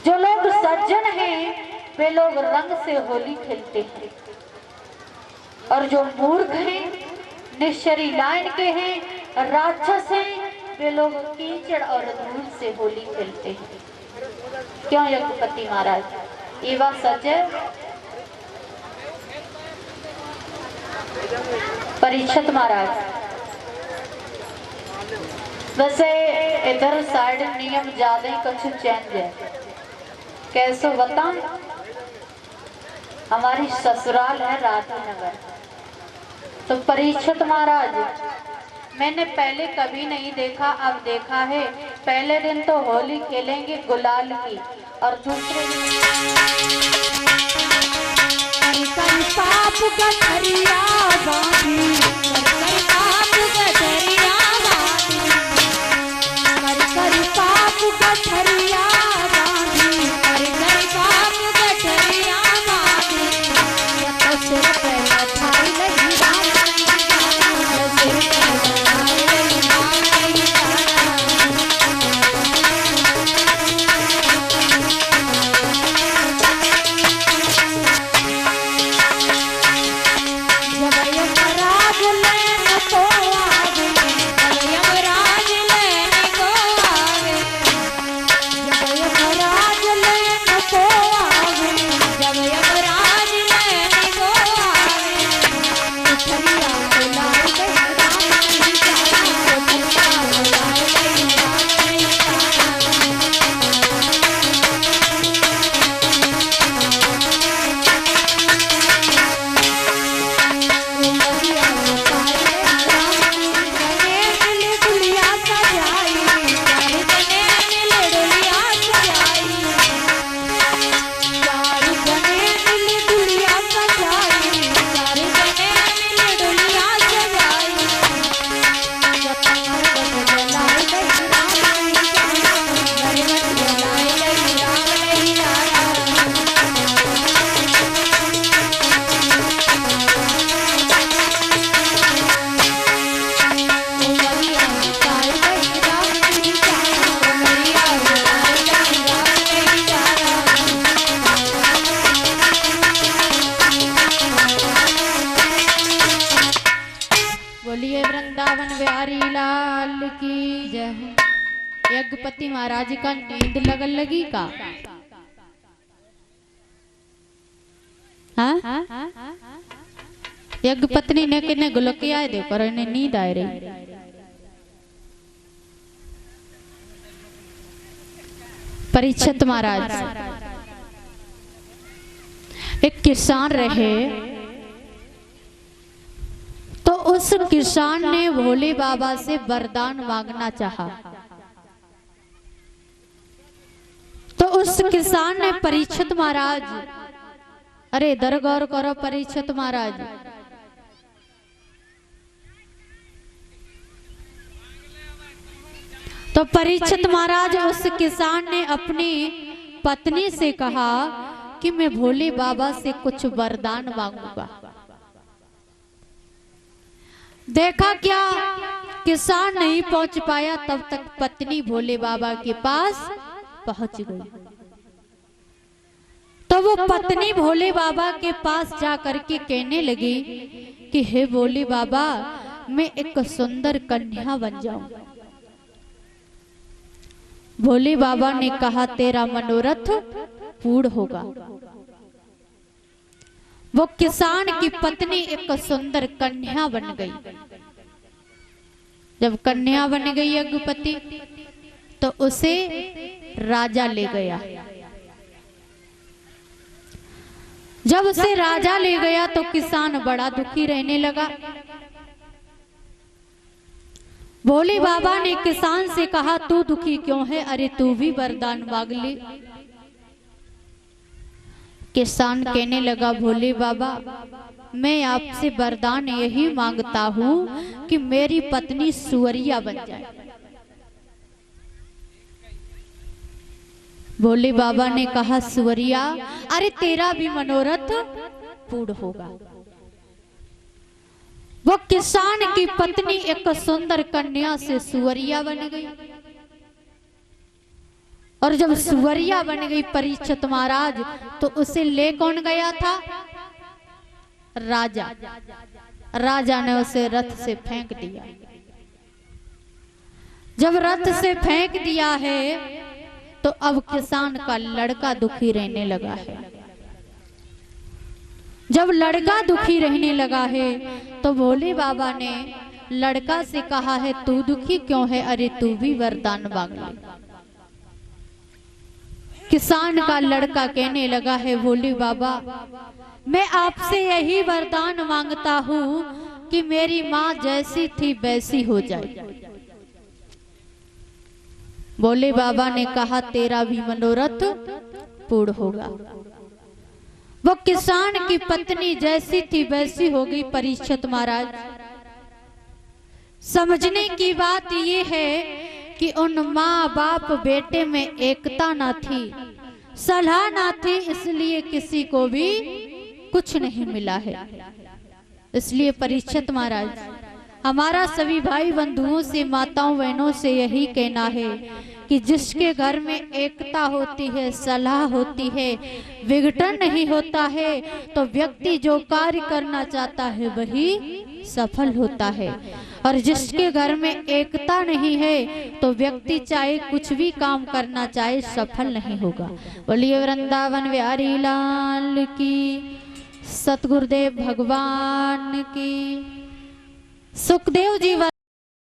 जो लोग सज्जन हैं वे लोग रंग से होली खेलते हैं, और जो मूर्ख हैं, निश्चरी लाइन के हैं, राक्षस हैं, वे लोग कीचड़ और धूल से होली खेलते हैं। क्यों यज्ञपति महाराज, ये बात सच है? परीक्षित महाराज, वैसे इधर साइड नियम ज्यादा ही कुछ चेंज है, कैसे बता। हमारी ससुराल है राधानगर, तो परीक्षित महाराज मैंने पहले कभी नहीं देखा, अब देखा है। पहले दिन तो होली खेलेंगे गुलाल की, और दूसरे यज्ञपति महाराज का नींद लगन लगी का? हाँ, यज्ञपत्नी ने किन्ने गुलकी आए दे पर इन्हें नींद आ रही। परीक्षित महाराज, एक किसान रहे, तो उस किसान ने भोले बाबा से वरदान मांगना चाहा। तो उस किसान ने परीक्षित महाराज, अरे इधर गौर करो परीक्षित महाराज, तो परीक्षित महाराज उस किसान ने अपनी पत्नी से कहा कि मैं भोले बाबा से कुछ वरदान मांगूंगा। देखा क्या, किसान नहीं पहुंच पाया, तब तक पत्नी भोले बाबा के पास पहुंच गई। तो वो पत्नी भोले बाबा के पास जाकर के कहने लगी कि हे भोले बाबा, मैं एक सुंदर कन्या बन जाऊं। भोले बाबा ने कहा तेरा मनोरथ पूर्ण होगा। वो किसान की पत्नी एक सुंदर कन्या बन गई। जब कन्या बन गई यज्ञपति, तो उसे राजा ले गया। जब उसे राजा ले गया तो किसान बड़ा दुखी रहने लगा। भोले बाबा ने किसान से कहा तू दुखी क्यों है, अरे तू भी वरदान मांग ले। किसान कहने लगा भोले बाबा, मैं आपसे वरदान यही मांगता हूं कि मेरी पत्नी सुअरिया बन जाए। भोले बाबा ने कहा सुअरिया, अरे तेरा भी मनोरथ पूर्ण होगा। वो किसान की पत्नी एक सुंदर कन्या से सुअरिया बन गई। और जब सुवरिया बन गई परीक्षित महाराज तो उसे ले कौन गया था? राजा। राजा ने उसे रथ से फेंक दिया। जब रथ से फेंक दिया है तो अब किसान का लड़का दुखी रहने लगा है। जब लड़का दुखी रहने लगा है तो भोले बाबा ने लड़का से कहा है तू दुखी क्यों है? अरे तू भी वरदान मांग ले। किसान का लड़का कहने लगा है भोले बाबा मैं आपसे यही वरदान मांगता हूँ कि मेरी माँ जैसी थी वैसी हो जाए। भोले बाबा ने कहा तेरा भी मनोरथ पूर्ण होगा। वो किसान की पत्नी जैसी थी वैसी हो गई। परीक्षित महाराज समझने की बात ये है कि उन माँ बाप बेटे में एकता ना थी, सलाह ना थी, इसलिए किसी को भी कुछ नहीं मिला है। इसलिए परीक्षित महाराज हमारा सभी भाई बंधुओं से माताओं बहनों से यही कहना है कि जिसके घर में एकता होती है, सलाह होती है, विघटन नहीं होता है तो व्यक्ति जो कार्य करना चाहता है वही सफल होता है। और जिसके घर में एकता नहीं है तो व्यक्ति चाहे कुछ भी काम करना चाहे सफल नहीं होगा। बोलिए वृंदावन बिहारी लाल की, सतगुरुदेव भगवान की। सुखदेव जी